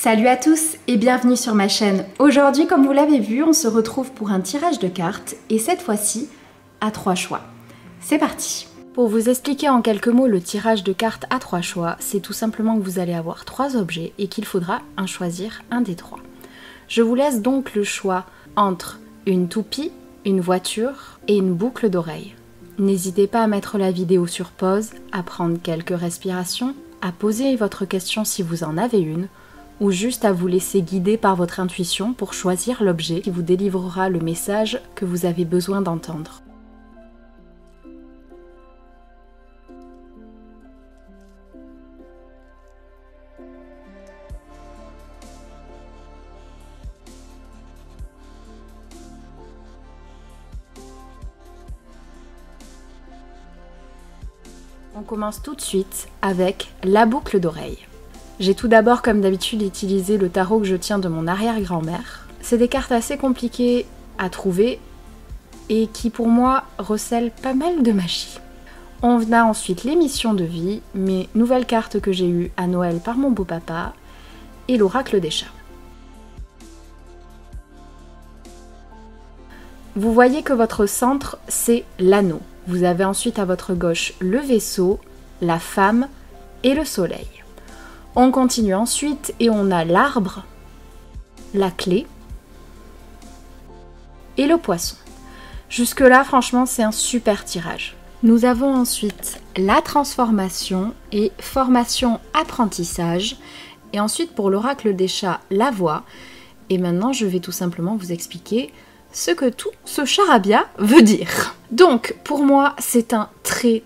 Salut à tous et bienvenue sur ma chaîne. Aujourd'hui, comme vous l'avez vu, on se retrouve pour un tirage de cartes et cette fois-ci à 3 choix. C'est parti! Pour vous expliquer en quelques mots le tirage de cartes à 3 choix, c'est tout simplement que vous allez avoir 3 objets et qu'il faudra en choisir un des 3. Je vous laisse donc le choix entre une toupie, une voiture et une boucle d'oreille. N'hésitez pas à mettre la vidéo sur pause, à prendre quelques respirations, à poser votre question si vous en avez une, ou juste à vous laisser guider par votre intuition pour choisir l'objet qui vous délivrera le message que vous avez besoin d'entendre. On commence tout de suite avec la boucle d'oreille. J'ai tout d'abord, comme d'habitude, utilisé le tarot que je tiens de mon arrière-grand-mère. C'est des cartes assez compliquées à trouver et qui, pour moi, recèlent pas mal de magie. On a ensuite les missions de vie, mes nouvelles cartes que j'ai eues à Noël par mon beau-papa et l'oracle des chats. Vous voyez que votre centre, c'est l'anneau. Vous avez ensuite à votre gauche le vaisseau, la femme et le soleil. On continue ensuite et on a l'arbre, la clé et le poisson. Jusque là, franchement, c'est un super tirage. Nous avons ensuite la transformation et formation apprentissage. Et ensuite pour l'oracle des chats, la voix. Et maintenant, je vais tout simplement vous expliquer ce que tout ce charabia veut dire. Donc, pour moi, c'est un très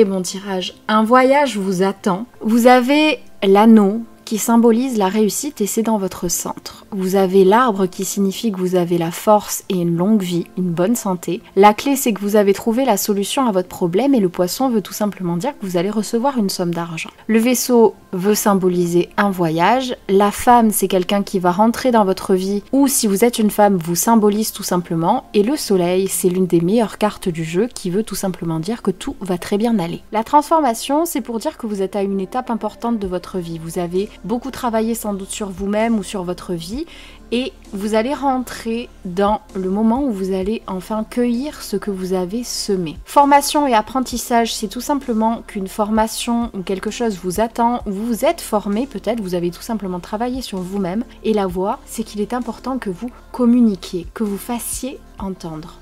bon tirage. Un voyage vous attend. Vous avez l'anneau qui symbolise la réussite et c'est dans votre centre. Vous avez l'arbre qui signifie que vous avez la force et une longue vie, une bonne santé. La clé, c'est que vous avez trouvé la solution à votre problème et le poisson veut tout simplement dire que vous allez recevoir une somme d'argent. Le vaisseau veut symboliser un voyage. La femme, c'est quelqu'un qui va rentrer dans votre vie ou si vous êtes une femme, vous symbolise tout simplement. Et le soleil, c'est l'une des meilleures cartes du jeu qui veut tout simplement dire que tout va très bien aller. La transformation, c'est pour dire que vous êtes à une étape importante de votre vie. Vous avez beaucoup travaillé sans doute sur vous-même ou sur votre vie et vous allez rentrer dans le moment où vous allez enfin cueillir ce que vous avez semé. Formation et apprentissage, c'est tout simplement qu'une formation ou quelque chose vous attend, vous vous êtes formé peut-être, vous avez tout simplement travaillé sur vous-même et la voix, c'est qu'il est important que vous communiquiez, que vous fassiez entendre.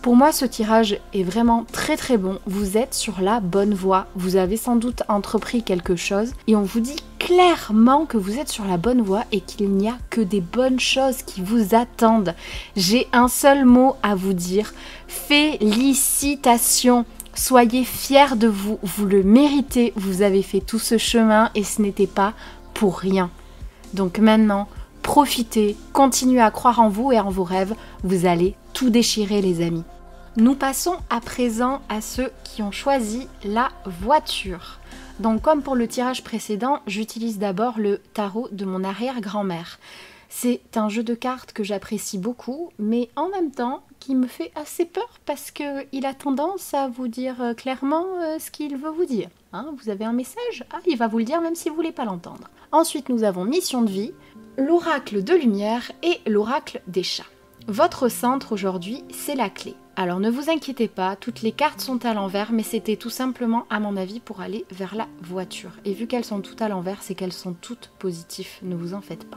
Pour moi, ce tirage est vraiment très bon. Vous êtes sur la bonne voie. Vous avez sans doute entrepris quelque chose et on vous dit clairement que vous êtes sur la bonne voie et qu'il n'y a que des bonnes choses qui vous attendent. J'ai un seul mot à vous dire. Félicitations! Soyez fiers de vous. Vous le méritez. Vous avez fait tout ce chemin et ce n'était pas pour rien. Donc maintenant, profitez, continuez à croire en vous et en vos rêves. Vous allez tout déchirer, les amis. Nous passons à présent à ceux qui ont choisi la voiture. Donc comme pour le tirage précédent, j'utilise d'abord le tarot de mon arrière-grand-mère. C'est un jeu de cartes que j'apprécie beaucoup, mais en même temps qui me fait assez peur parce qu'il a tendance à vous dire clairement ce qu'il veut vous dire. Hein, vous avez un message? Ah, il va vous le dire même si vous ne voulez pas l'entendre. Ensuite, nous avons mission de vie, l'oracle de lumière et l'oracle des chats. Votre centre aujourd'hui, c'est la clé. Alors ne vous inquiétez pas, toutes les cartes sont à l'envers, mais c'était tout simplement, à mon avis, pour aller vers la voiture. Et vu qu'elles sont toutes à l'envers, c'est qu'elles sont toutes positives, ne vous en faites pas.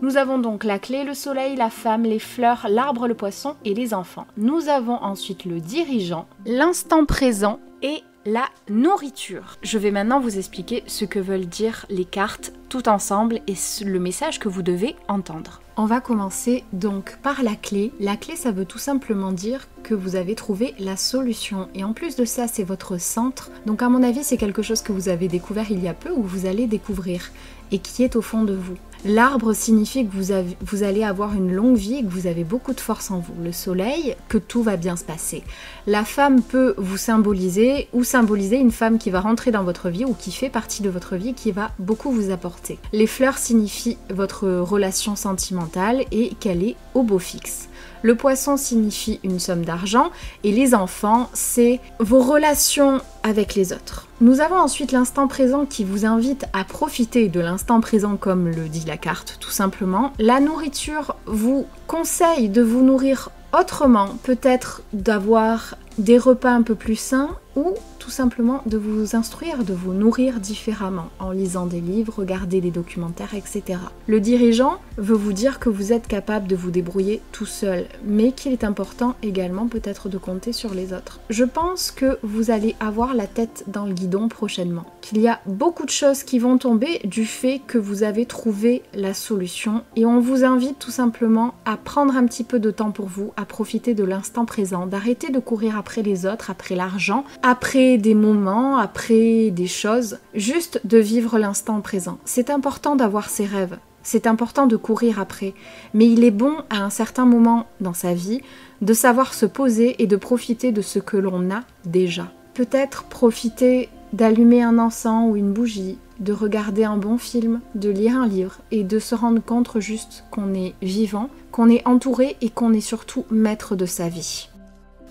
Nous avons donc la clé, le soleil, la femme, les fleurs, l'arbre, le poisson et les enfants. Nous avons ensuite le dirigeant, l'instant présent et la nourriture. Je vais maintenant vous expliquer ce que veulent dire les cartes tout ensemble et le message que vous devez entendre. On va commencer donc par la clé. La clé, ça veut tout simplement dire que vous avez trouvé la solution. Et en plus de ça, c'est votre centre. Donc à mon avis, c'est quelque chose que vous avez découvert il y a peu ou vous allez découvrir et qui est au fond de vous. L'arbre signifie que vous allez avoir une longue vie et que vous avez beaucoup de force en vous. Le soleil, que tout va bien se passer. La femme peut vous symboliser ou symboliser une femme qui va rentrer dans votre vie ou qui fait partie de votre vie, qui va beaucoup vous apporter. Les fleurs signifient votre relation sentimentale et qu'elle est au beau fixe. Le poisson signifie une somme d'argent et les enfants, c'est vos relations avec les autres. Nous avons ensuite l'instant présent qui vous invite à profiter de l'instant présent comme le dit la carte tout simplement. La nourriture vous conseille de vous nourrir autrement, peut-être d'avoir des repas un peu plus sains ou tout simplement de vous instruire, de vous nourrir différemment en lisant des livres, regarder des documentaires, etc. Le dirigeant veut vous dire que vous êtes capable de vous débrouiller tout seul, mais qu'il est important également peut-être de compter sur les autres. Je pense que vous allez avoir la tête dans le guidon prochainement, qu'il y a beaucoup de choses qui vont tomber du fait que vous avez trouvé la solution et on vous invite tout simplement à prendre un petit peu de temps pour vous, à profiter de l'instant présent, d'arrêter de courir après les autres, après l'argent, après des moments, après des choses, juste de vivre l'instant présent. C'est important d'avoir ses rêves, c'est important de courir après, mais il est bon à un certain moment dans sa vie de savoir se poser et de profiter de ce que l'on a déjà. Peut-être profiter d'allumer un encens ou une bougie, de regarder un bon film, de lire un livre et de se rendre compte juste qu'on est vivant, qu'on est entouré et qu'on est surtout maître de sa vie.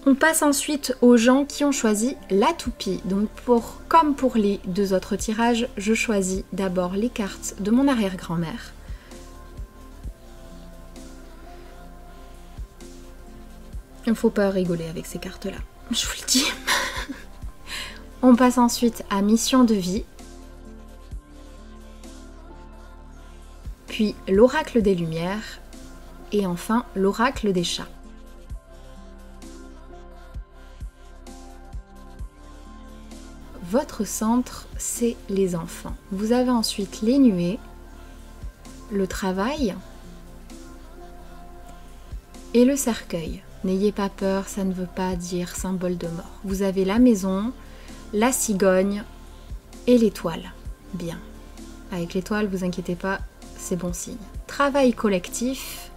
On passe ensuite aux gens qui ont choisi la toupie. Donc comme pour les deux autres tirages, je choisis d'abord les cartes de mon arrière-grand-mère. Il ne faut pas rigoler avec ces cartes-là, je vous le dis. On passe ensuite à mission de vie. Puis l'oracle des lumières. Et enfin l'oracle des chats. Votre centre, c'est les enfants. Vous avez ensuite les nuées, le travail et le cercueil. N'ayez pas peur, ça ne veut pas dire symbole de mort. Vous avez la maison, la cigogne et l'étoile. Bien. Avec l'étoile, vous inquiétez pas, c'est bon signe. Travail collectif.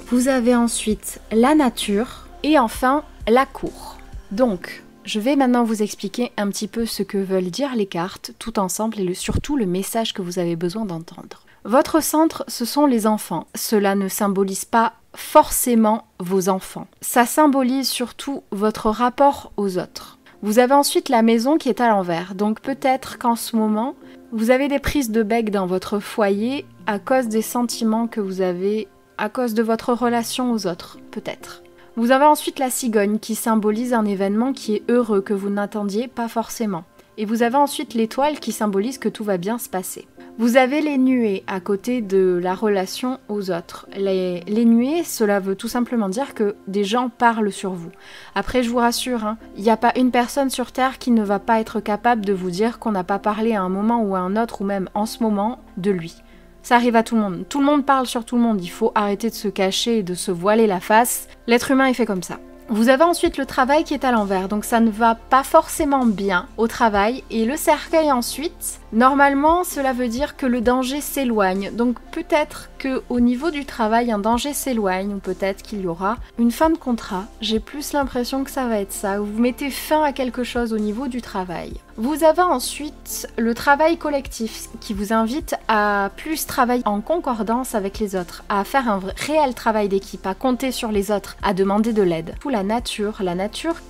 Vous avez ensuite la nature et enfin la cour. Donc, je vais maintenant vous expliquer un petit peu ce que veulent dire les cartes tout ensemble et surtout le message que vous avez besoin d'entendre. Votre centre, ce sont les enfants. Cela ne symbolise pas forcément vos enfants. Ça symbolise surtout votre rapport aux autres. Vous avez ensuite la maison qui est à l'envers. Donc peut-être qu'en ce moment, vous avez des prises de bec dans votre foyer à cause des sentiments que vous avez, à cause de votre relation aux autres, peut-être. Vous avez ensuite la cigogne qui symbolise un événement qui est heureux, que vous n'attendiez pas forcément. Et vous avez ensuite l'étoile qui symbolise que tout va bien se passer. Vous avez les nuées à côté de la relation aux autres. Les nuées, cela veut tout simplement dire que des gens parlent sur vous. Après, je vous rassure, il n'y a pas une personne sur Terre qui ne va pas être capable de vous dire qu'on n'a pas parlé à un moment ou à un autre, ou même en ce moment, de lui. Ça arrive à tout le monde. Tout le monde parle sur tout le monde. Il faut arrêter de se cacher et de se voiler la face. L'être humain est fait comme ça. Vous avez ensuite le travail qui est à l'envers, donc ça ne va pas forcément bien au travail. Et le cercueil ensuite, normalement cela veut dire que le danger s'éloigne. Donc peut-être qu'au niveau du travail un danger s'éloigne ou peut-être qu'il y aura une fin de contrat. J'ai plus l'impression que ça va être ça, vous mettez fin à quelque chose au niveau du travail. Vous avez ensuite le travail collectif qui vous invite à plus travailler en concordance avec les autres, à faire un réel travail d'équipe, à compter sur les autres, à demander de l'aide. Pour la nature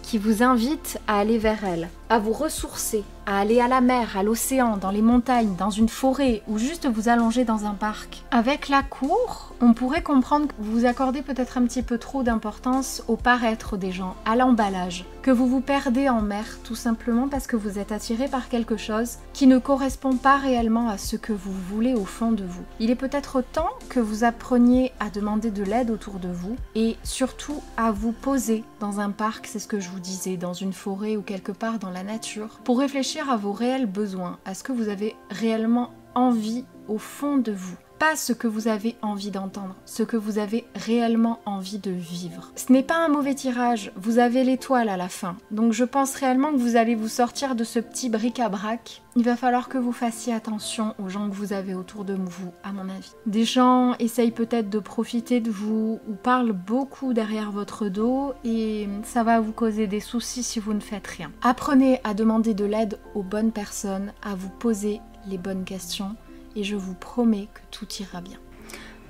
qui vous invite à aller vers elle, à vous ressourcer, à aller à la mer, à l'océan, dans les montagnes, dans une forêt ou juste vous allonger dans un parc. Avec la cour, on pourrait comprendre que vous accordez peut-être un petit peu trop d'importance au paraître des gens, à l'emballage, que vous vous perdez en mer tout simplement parce que vous êtes attiré par quelque chose qui ne correspond pas réellement à ce que vous voulez au fond de vous. Il est peut-être temps que vous appreniez à demander de l'aide autour de vous et surtout à vous poser dans un parc, c'est ce que je vous disais, dans une forêt ou quelque part dans la nature, pour réfléchir à vos réels besoins, à ce que vous avez réellement envie au fond de vous. Pas ce que vous avez envie d'entendre, ce que vous avez réellement envie de vivre. Ce n'est pas un mauvais tirage, vous avez l'étoile à la fin. Donc je pense réellement que vous allez vous sortir de ce petit bric-à-brac. Il va falloir que vous fassiez attention aux gens que vous avez autour de vous, à mon avis. Des gens essayent peut-être de profiter de vous ou parlent beaucoup derrière votre dos et ça va vous causer des soucis si vous ne faites rien. Apprenez à demander de l'aide aux bonnes personnes, à vous poser les bonnes questions. Et je vous promets que tout ira bien.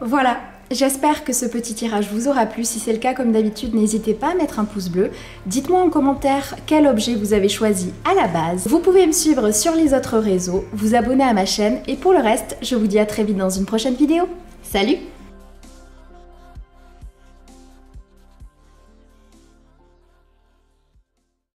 Voilà, j'espère que ce petit tirage vous aura plu. Si c'est le cas, comme d'habitude, n'hésitez pas à mettre un pouce bleu. Dites-moi en commentaire quel objet vous avez choisi à la base. Vous pouvez me suivre sur les autres réseaux, vous abonner à ma chaîne et pour le reste, je vous dis à très vite dans une prochaine vidéo. Salut!